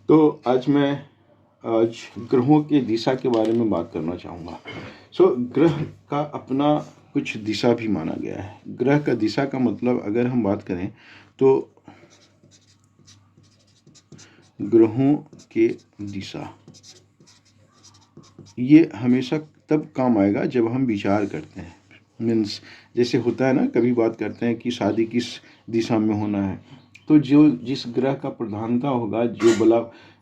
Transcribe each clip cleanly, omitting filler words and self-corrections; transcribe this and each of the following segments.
तो आज ग्रहों की दिशा के बारे में बात करना चाहूँगा। ग्रह का अपना कुछ दिशा भी माना गया है। ग्रह का दिशा का मतलब अगर हम बात करें तो ग्रहों के दिशा ये हमेशा तब काम आएगा जब हम विचार करते हैं। मीन्स जैसे होता है ना, कभी बात करते हैं कि शादी किस दिशा में होना है, तो जो जिस ग्रह का प्रधानता होगा, जो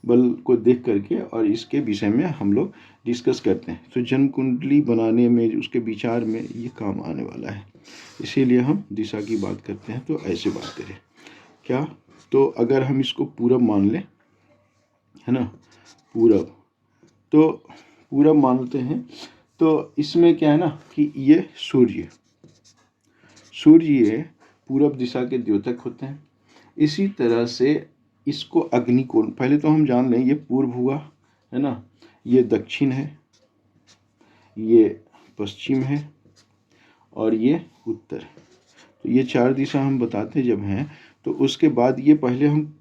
बल को देख करके और इसके विषय में हम लोग डिस्कस करते हैं। तो जन्म कुंडली बनाने में, उसके विचार में ये काम आने वाला है, इसीलिए हम दिशा की बात करते हैं। तो ऐसे बात करें क्या, तो अगर हम इसको पूरब मान लें, है ना, पूरब, तो पूरब मानते हैं, तो इसमें क्या है ना कि ये सूर्य पूरब दिशा के द्योतक होते हैं। इसी तरह से इसको अग्निकोण, पहले तो हम जान लें, ये पूर्व हुआ, है ना, ये दक्षिण है, ये पश्चिम है और ये उत्तर। तो ये चार दिशा हम बताते जब हैं, तो उसके बाद ये पहले हम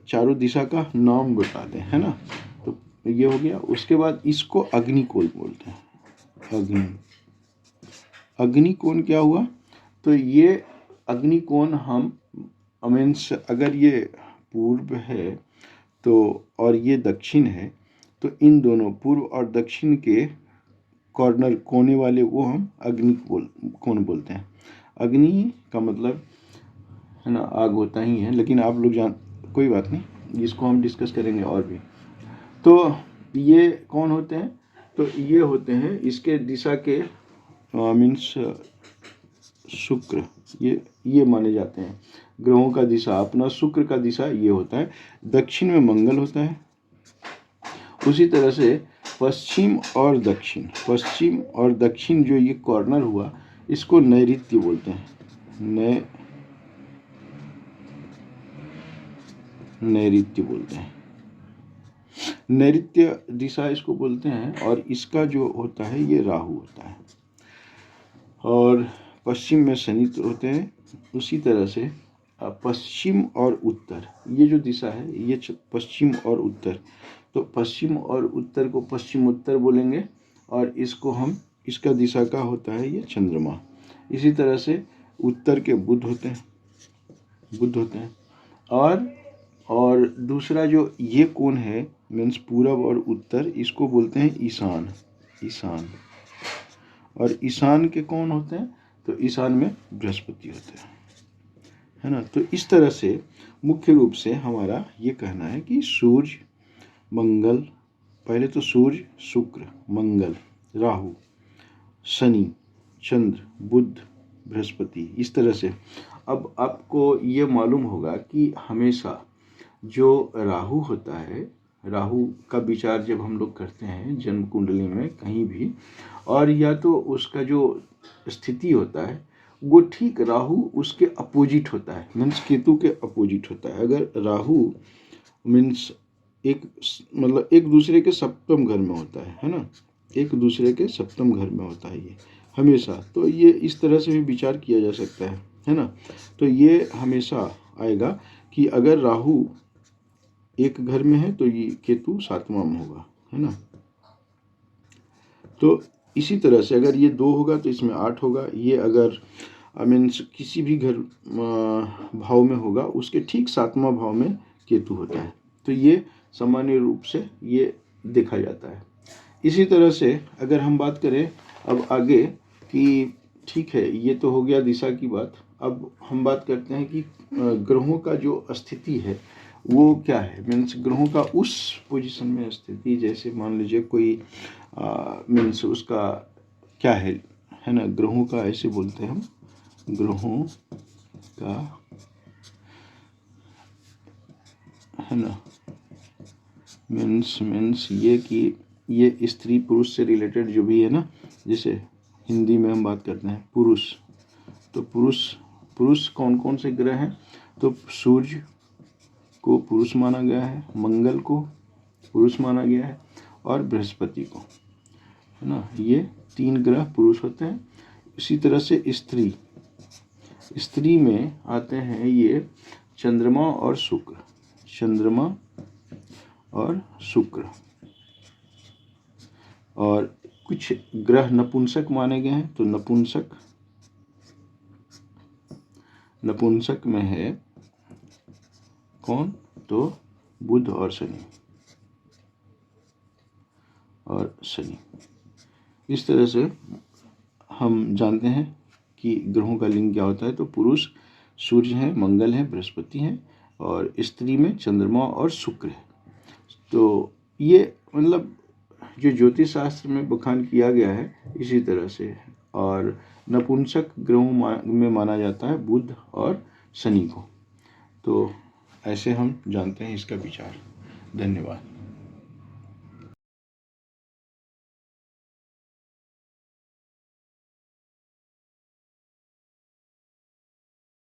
चारों दिशा का नाम बताते हैं, है ना। तो ये हो गया। उसके बाद इसको अग्निकोण बोलते हैं। अग्निकोण क्या हुआ, तो ये अग्निकोण हम मीन्स अगर ये पूर्व है तो और ये दक्षिण है, तो इन दोनों पूर्व और दक्षिण के कॉर्नर, कोने वाले, वो हम कोण बोलते हैं। अग्नि का मतलब है ना आग होता ही है, लेकिन आप लोग कोई बात नहीं, इसको हम डिस्कस करेंगे और भी। तो ये कौन होते हैं, तो ये होते हैं इसके दिशा के मीन्स शुक्र, ये माने जाते हैं। ग्रहों का दिशा अपना शुक्र का दिशा ये होता है। दक्षिण में मंगल होता है। उसी तरह से पश्चिम और दक्षिण जो ये कॉर्नर हुआ, इसको नैऋत्य बोलते हैं। नैऋत्य बोलते हैं, नैऋत्य दिशा इसको बोलते हैं। और इसका जो होता है ये राहु होता है, और पश्चिम में शनि होते हैं। उसी तरह से पश्चिम और उत्तर, ये जो दिशा है ये पश्चिम और उत्तर, तो पश्चिम और उत्तर को पश्चिम उत्तर बोलेंगे। और इसको हम, इसका दिशा का होता है ये चंद्रमा। इसी तरह से उत्तर के बुध होते हैं। और दूसरा जो ये कोण है मीन्स पूरब और उत्तर, इसको बोलते हैं ईशान। और ईशान के कौन होते हैं, तो ईशान में बृहस्पति होते हैं, है ना। तो इस तरह से मुख्य रूप से हमारा ये कहना है कि सूर्य, मंगल, पहले तो सूर्य, शुक्र, मंगल, राहु, शनि, चंद्र, बुध, बृहस्पति, इस तरह से। अब आपको ये मालूम होगा कि हमेशा जो राहु होता है, राहु का विचार जब हम लोग करते हैं जन्म कुंडली में कहीं भी, और या तो उसका जो स्थिति होता है वो ठीक राहु उसके अपोजिट होता है, मीन्स केतु के अपोजिट होता है। अगर राहु मीन्स एक दूसरे के सप्तम घर में होता है ना, एक दूसरे के सप्तम घर में होता है ये हमेशा। तो ये इस तरह से भी विचार किया जा सकता है ना। तो ये हमेशा आएगा कि अगर राहु एक घर में है तो ये केतु सातवां में होगा, है ना। तो इसी तरह से अगर ये 2 होगा तो इसमें 8 होगा। ये अगर मीन्स किसी भी घर भाव में होगा, उसके ठीक 7वां भाव में केतु होता है। तो ये सामान्य रूप से ये देखा जाता है। इसी तरह से अगर हम बात करें अब आगे कि ठीक है, ये तो हो गया दिशा की बात। अब हम बात करते हैं कि ग्रहों का जो स्थिति है वो क्या है, मीन्स ग्रहों का उस पोजीशन में स्थिति, जैसे मान लीजिए कोई मीन्स उसका क्या है ना, ग्रहों का ऐसे बोलते हैं हम, ग्रहों का, है ना, मीन्स ये कि ये स्त्री पुरुष से रिलेटेड जो भी है ना, जैसे हिंदी में हम बात करते हैं पुरुष, तो पुरुष कौन कौन से ग्रह हैं, तो सूर्य को पुरुष माना गया है, मंगल को पुरुष माना गया है, और बृहस्पति को, है ना। ये 3 ग्रह पुरुष होते हैं। इसी तरह से स्त्री में आते हैं ये चंद्रमा और शुक्र, और शुक्र। और कुछ ग्रह नपुंसक माने गए हैं, तो नपुंसक में है कौन, तो बुध और शनि इस तरह से हम जानते हैं कि ग्रहों का लिंग क्या होता है। तो पुरुष सूर्य है, मंगल है, बृहस्पति है, और स्त्री में चंद्रमा और शुक्र है। तो ये मतलब जो ज्योतिष शास्त्र में बखान किया गया है इसी तरह से है। और नपुंसक ग्रहों में माना जाता है बुध और शनि को। तो ऐसे हम जानते हैं इसका विचार। धन्यवाद।